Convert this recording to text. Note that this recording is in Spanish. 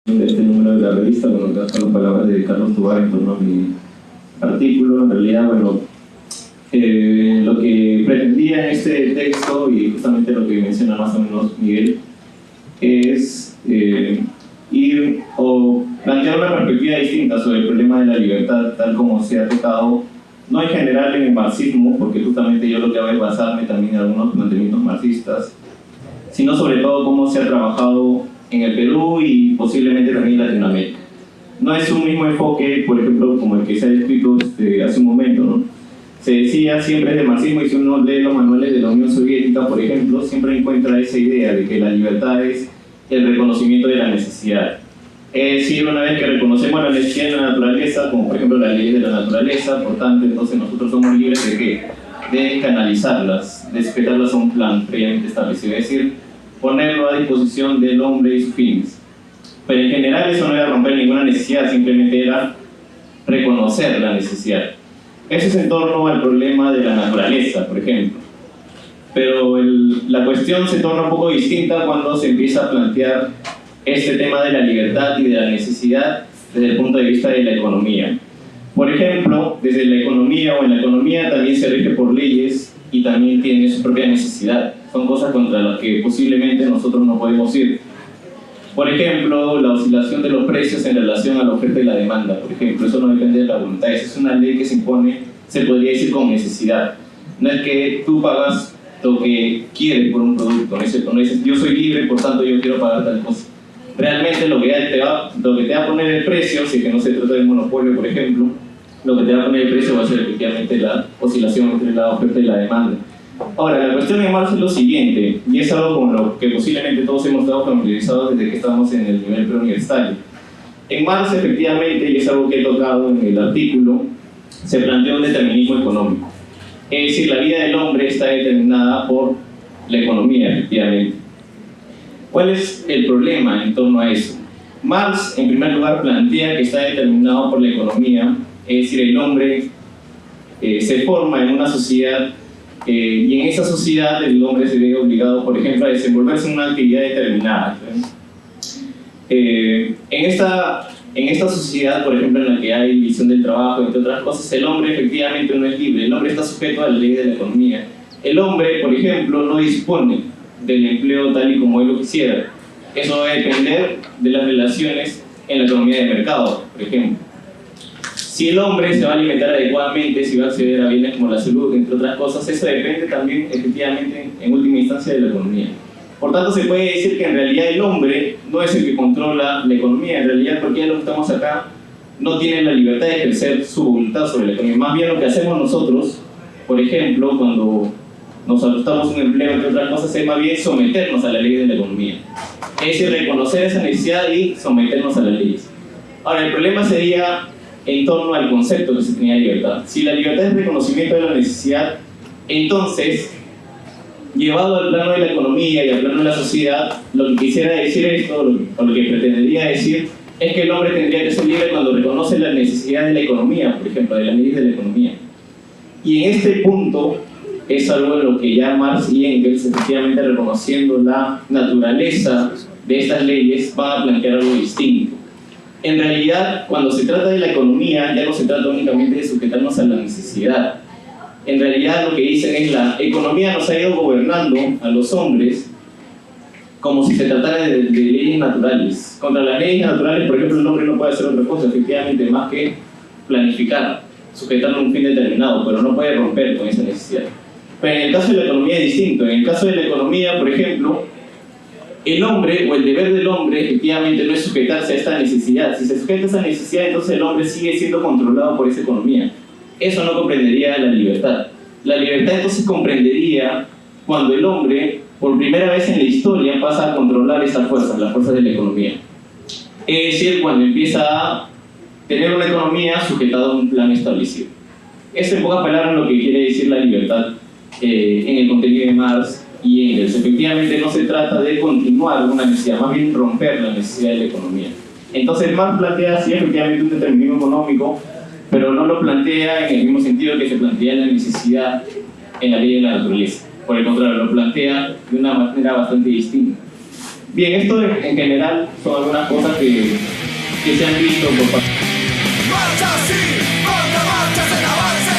de este número de la revista, bueno, acá con las palabras de Carlos Tovar en torno a mi artículo. En realidad, bueno, lo que pretendía en este texto, y justamente lo que menciona más o menos Miguel, es ir o plantear una perspectiva distinta sobre el problema de la libertad, tal como se ha tocado, no en general en el marxismo, porque justamente yo lo que hago es basarme también en algunos planteamientos marxistas, sino sobre todo cómo se ha trabajado en el Perú y posiblemente también en Latinoamérica. No es un mismo enfoque, por ejemplo, como el que se ha descrito hace un momento, ¿no? Se decía siempre de marxismo, y si uno lee los manuales de la Unión Soviética, por ejemplo, siempre encuentra esa idea de que la libertad es el reconocimiento de la necesidad. Es decir, una vez que reconocemos la necesidad de la naturaleza, como por ejemplo las leyes de la naturaleza, por tanto, entonces nosotros somos libres de ¿qué? De canalizarlas, de sujetarlas a un plan previamente establecido, es decir, ponerlo a disposición del hombre y sus fines. Pero en general eso no era romper ninguna necesidad, simplemente era reconocer la necesidad. Eso es en torno al problema de la naturaleza, por ejemplo. Pero la cuestión se torna un poco distinta cuando se empieza a plantear este tema de la libertad y de la necesidad desde el punto de vista de la economía. Por ejemplo, desde la economía o en la economía también se rige por leyes y también tiene su propia necesidad. Son cosas contra las que posiblemente nosotros no podemos ir. Por ejemplo, la oscilación de los precios en relación a la oferta y la demanda, por ejemplo, eso no depende de la voluntad, esa es una ley que se impone, se podría decir con necesidad. No es que tú pagas lo que quieres por un producto, no dices yo soy libre, por tanto yo quiero pagar tal cosa. Realmente lo que te va a poner el precio, si es que no se trata de un monopolio, por ejemplo, lo que te va a poner el precio va a ser efectivamente la oscilación entre la oferta y la demanda. Ahora, la cuestión de Marx es lo siguiente, y es algo con lo que posiblemente todos hemos estado familiarizados desde que estamos en el nivel preuniversitario. En Marx, efectivamente, y es algo que he tocado en el artículo, se plantea un determinismo económico. Es decir, la vida del hombre está determinada por la economía, efectivamente. ¿Cuál es el problema en torno a eso? Marx, en primer lugar, plantea que está determinado por la economía, es decir, el hombre se forma en una sociedad y en esa sociedad el hombre se ve obligado, por ejemplo, a desenvolverse en una actividad determinada. En esta sociedad, por ejemplo, en la que hay división del trabajo, entre otras cosas, el hombre efectivamente no es libre, el hombre está sujeto a la ley de la economía. El hombre, por ejemplo, no dispone del empleo tal y como él lo quisiera. Eso va a depender de las relaciones en la economía de mercado, por ejemplo. Si el hombre se va a alimentar adecuadamente, si va a acceder a bienes como la salud, entre otras cosas, eso depende también, efectivamente, en última instancia, de la economía. Por tanto, se puede decir que en realidad el hombre no es el que controla la economía. En realidad, cualquiera de los que estamos acá no tiene la libertad de ejercer su voluntad sobre la economía. Más bien lo que hacemos nosotros, por ejemplo, cuando nos adoptamos un empleo, entre otras cosas, es más bien someternos a la ley de la economía. Es decir, reconocer esa necesidad y someternos a las leyes. Ahora, el problema sería en torno al concepto que se tenía de libertad. Si la libertad es reconocimiento de la necesidad, entonces, llevado al plano de la economía y al plano de la sociedad, lo que quisiera decir esto, o lo que pretendería decir, es que el hombre tendría que ser libre cuando reconoce la necesidad de la economía, por ejemplo, de las leyes de la economía. Y en este punto es algo en lo que ya Marx y Engels, efectivamente reconociendo la naturaleza de estas leyes, van a plantear algo distinto. En realidad, cuando se trata de la economía, ya no se trata únicamente de sujetarnos a la necesidad. En realidad, lo que dicen es la economía nos ha ido gobernando a los hombres como si se tratara de leyes naturales. Contra las leyes naturales, por ejemplo, el hombre no puede hacer otra cosa, efectivamente, más que planificar, sujetarlo a un fin determinado, pero no puede romper con esa necesidad. Pero en el caso de la economía es distinto. En el caso de la economía, por ejemplo, el hombre o el deber del hombre efectivamente no es sujetarse a esta necesidad. Si se sujeta a esa necesidad, entonces el hombre sigue siendo controlado por esa economía. Eso no comprendería la libertad. La libertad entonces comprendería cuando el hombre, por primera vez en la historia, pasa a controlar estas fuerzas, las fuerzas de la economía. Es decir, cuando empieza a tener una economía sujetada a un plan establecido. Eso en pocas palabras lo que quiere decir la libertad en el contenido de Marx y Engels. Efectivamente no se trata de continuar una necesidad, más bien romper la necesidad de la economía. Entonces Marx plantea así efectivamente un determinismo económico, pero no lo plantea en el mismo sentido que se plantea la necesidad en la ley de la naturaleza. Por el contrario, lo plantea de una manera bastante distinta. Bien, esto en general son algunas cosas que se han visto por parte. Marcha sí, contra marchas en avance.